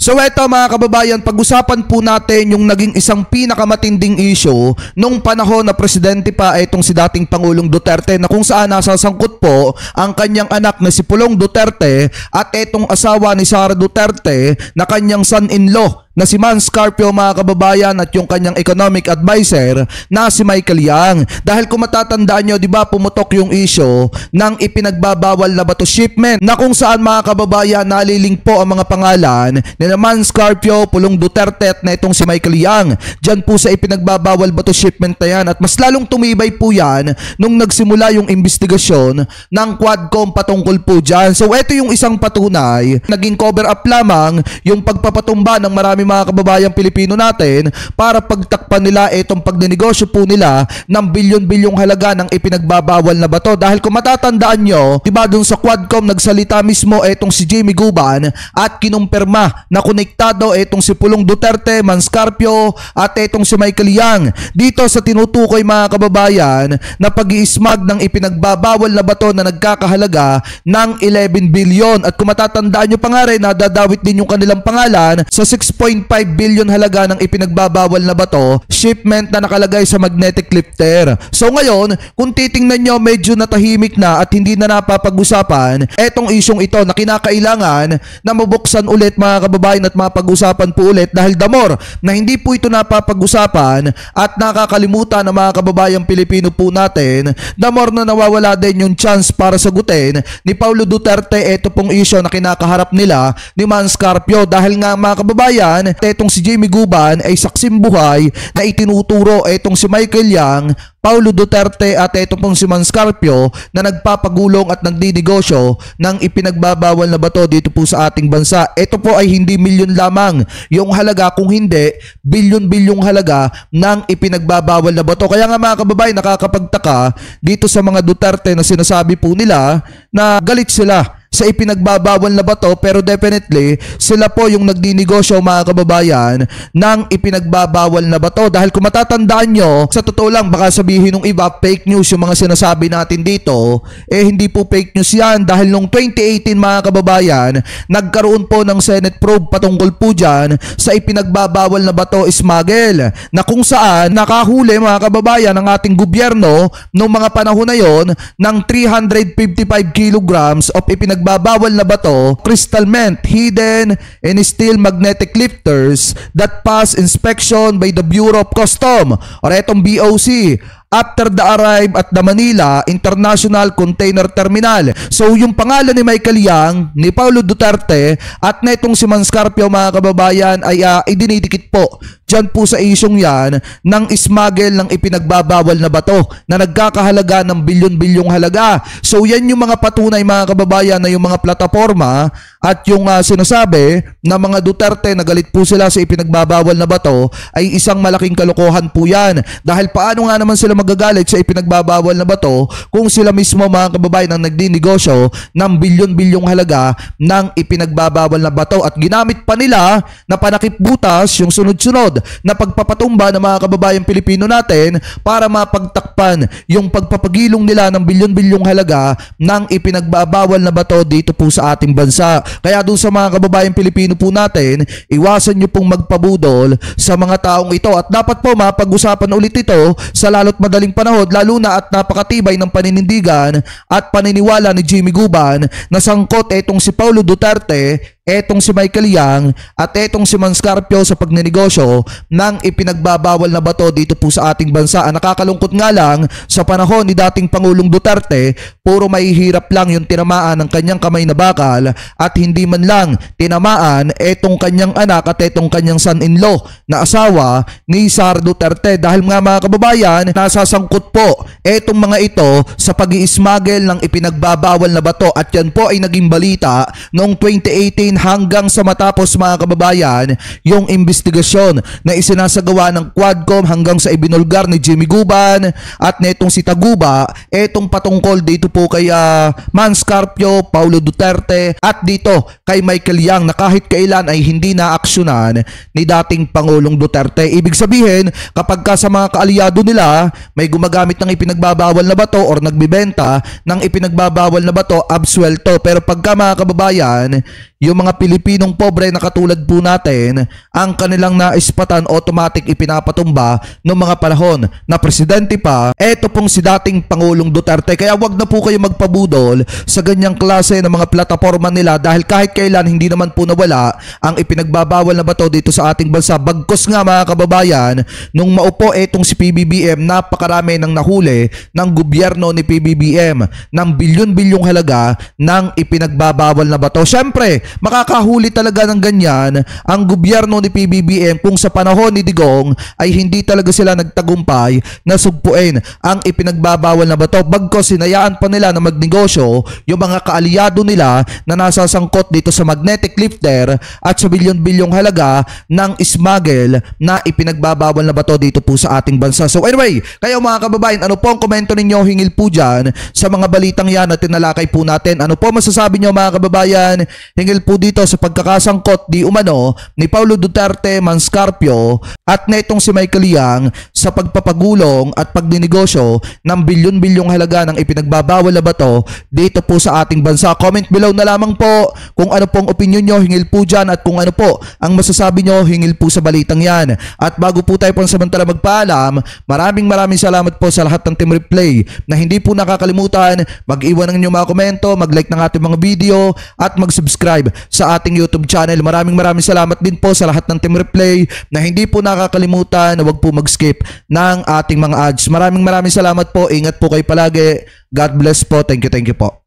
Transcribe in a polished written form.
So eto mga kababayan, pag-usapan po natin yung naging isang pinakamatinding issue nung panahon na presidente pa itong si dating Pangulong Duterte, na kung saan nasasangkot po ang kanyang anak na si Pulong Duterte at itong asawa ni Sara Duterte na kanyang son-in-law na si Mans Carpio mga kababayan, at yung kanyang economic advisor na si Michael Yang. Dahil kung matatandaan nyo, di ba, pumutok yung issue ng ipinagbabawal na bato shipment, na kung saan mga kababayan naliling po ang mga pangalan ni Mans Carpio, Pulong Duterte at na itong si Michael Yang dyan po sa ipinagbabawal bato shipment na yan. At mas lalong tumibay po yan nung nagsimula yung investigasyon ng Quadcom patungkol po dyan. So ito yung isang patunay, naging cover up lamang yung pagpapatumba ng marami mga kababayang Pilipino natin para pagtakpan nila itong pagnenegosyo po nila ng bilyon-bilyong halaga ng ipinagbabawal na bato. Dahil kung matatandaan nyo, diba dun sa Quadcom nagsalita mismo itong si Jamie Guban at kinumpirma na konektado itong si Pulong Duterte, Mans Carpio at itong si Michael Yang dito sa tinutukoy mga kababayan na pag-iismag ng ipinagbabawal na bato na nagkakahalaga ng 11 billion. At kung matatandaan nyo pa nga rin, nadadawit din yung kanilang pangalan sa 6.5 billion halaga ng ipinagbabawal na bato shipment na nakalagay sa magnetic lifter. So ngayon, kung titingnan nyo, medyo natahimik na at hindi na napapag-usapan etong isyong ito na kinakailangan na mabuksan ulit mga kababayan at mapag-usapan po ulit, dahil the more na hindi po ito napapag-usapan at nakakalimutan ng mga kababayang Pilipino po natin, the more na nawawala din yung chance para sagutin ni Paulo Duterte ito pong isyo na kinakaharap nila ni Mans Carpio. Dahil nga mga kababayan, etong si Jamie Guban ay saksim buhay na itinuturo etong si Michael Yang, Paulo Duterte at ito pong si Mans Carpio na nagpapagulong at nagdinegosyo ng ipinagbabawal na bato dito po sa ating bansa. Ito po ay hindi milyon lamang yung halaga, kung hindi bilyon-bilyong halaga ng ipinagbabawal na bato. Kaya nga mga kababayan, nakakapagtaka dito sa mga Duterte na sinasabi po nila na galit sila sa ipinagbabawal na bato, pero definitely sila po yung nagdinegosyo mga kababayan ng ipinagbabawal na bato. Dahil kung matatandaan nyo, sa totoo lang baka sabihin ng iba fake news yung mga sinasabi natin dito, hindi po fake news yan. Dahil noong 2018 mga kababayan, nagkaroon po ng Senate probe patungkol po dyan sa ipinagbabawal na bato smuggle, na kung saan nakahuli mga kababayan ng ating gobyerno noong mga panahon na yon ng 355 kilograms of ipinagbabawal na bato, crystal mint, hidden and steel magnetic lifters that pass inspection by the Bureau of Custom or etong BOC after the arrive at the Manila International Container Terminal. So yung pangalan ni Michael Yang, ni Paulo Duterte at netong si Mans Carpio mga kababayan ay idinidikit po dyan po sa isyong yan ng smuggle ng ipinagbabawal na bato na nagkakahalaga ng bilyon-bilyong halaga. So yan yung mga patunay mga kababayan na yung mga plataforma at yung sinasabi na mga Duterte na galit po sila sa ipinagbabawal na bato ay isang malaking kalokohan po yan. Dahil paano nga naman sila magagalit sa ipinagbabawal na bato kung sila mismo mga kababayan ang nagdinegosyo ng bilyon-bilyong halaga ng ipinagbabawal na bato, at ginamit pa nila na panakip butas yung sunod-sunod na pagpapatumba ng mga kababayang Pilipino natin para mapagtakpan yung pagpapagilong nila ng bilyon-bilyong halaga ng ipinagbabawal na bato dito po sa ating bansa. Kaya dun sa mga kababayang Pilipino po natin, iwasan nyo pong magpabudol sa mga taong ito, at dapat po mapag-usapan ulit ito sa lalo't madaling panahon, lalo na at napakatibay ng paninindigan at paniniwala ni Jamie Guban na sangkot etong si Paulo Duterte, etong si Michael Yang at etong si Mans Carpio sa pagnenegosyo ng ipinagbabawal na bato dito po sa ating bansa. Nakakalungkot nga lang, sa panahon ni dating Pangulong Duterte, puro mahihirap lang yung tinamaan ng kanyang kamay na bakal at hindi man lang tinamaan etong kanyang anak at etong kanyang son-in-law na asawa ni Sara Duterte. Dahil nga mga kababayan, nasasangkot po etong mga ito sa pag-i-smuggle ng ipinagbabawal na bato, at yan po ay naging balita noong 2018 hanggang sa matapos mga kababayan yung investigasyon na isinasagawa ng Quadcom hanggang sa ibinulgar ni Jamie Guban at netong si Taguba etong patungkol dito po kay Mans Carpio, Paulo Duterte at dito kay Michael Yang na kahit kailan ay hindi naaksyonan ni dating Pangulong Duterte. Ibig sabihin, kapag ka sa mga kaalyado nila may gumagamit ng ipinagbabawal na bato or nagbibenta ng ipinagbabawal na bato, absuelto. Pero pagka mga kababayan, yung mga Pilipinong pobre na katulad po natin, ang kanilang naispatan automatic ipinapatumba noong mga panahon na presidente pa, eto pong si dating Pangulong Duterte. Kaya wag na po kayo magpabudol sa ganyang klase ng mga plataforma nila dahil kahit kailan hindi naman po nawala ang ipinagbabawal na bato dito sa ating bansa. Bagkus nga mga kababayan, nung maupo etong si PBBM, napakarami ng nahuli ng gobyerno ni PBBM ng bilyon-bilyong halaga ng ipinagbabawal na bato. Syempre, makakahuli talaga ng ganyan ang gobyerno ni PBBM kung sa panahon ni Digong ay hindi talaga sila nagtagumpay na sugpuin ang ipinagbabawal na bato. Bagkus sinayaan pa nila na magnegosyo yung mga kaalyado nila na nasasangkot dito sa magnetic lifter at sa bilyon-bilyong halaga ng smuggle na ipinagbabawal na bato dito po sa ating bansa. So anyway, kayo mga kababayan, ano po ang komento ninyo hingil po dyan sa mga balitang yan na tinalakay po natin? Ano po masasabi nyo mga kababayan hingil po dito sa pagkakasangkot di umano ni Paulo Duterte Manscarpio at netong si Michael Yang sa pagpapagulong at pagdinegosyo ng bilyon-bilyong halaga ng ipinagbabawal na bato dito po sa ating bansa? Comment below na lamang po kung ano pong opinion nyo hingil po dyan at kung ano po ang masasabi nyo hingil po sa balitang yan. At bago po tayo pansamantala magpaalam, maraming salamat po sa lahat ng Team Replay na hindi po nakakalimutan mag-iwan ng inyong mga komento, mag-like ng ating mga video at mag-subscribe sa ating YouTube channel. Maraming salamat din po sa lahat ng Team Replay na hindi po nakakalimutan na wag po mag-skip ng ating mga ads. Maraming salamat po. Ingat po kayo palagi. God bless po. Thank you po.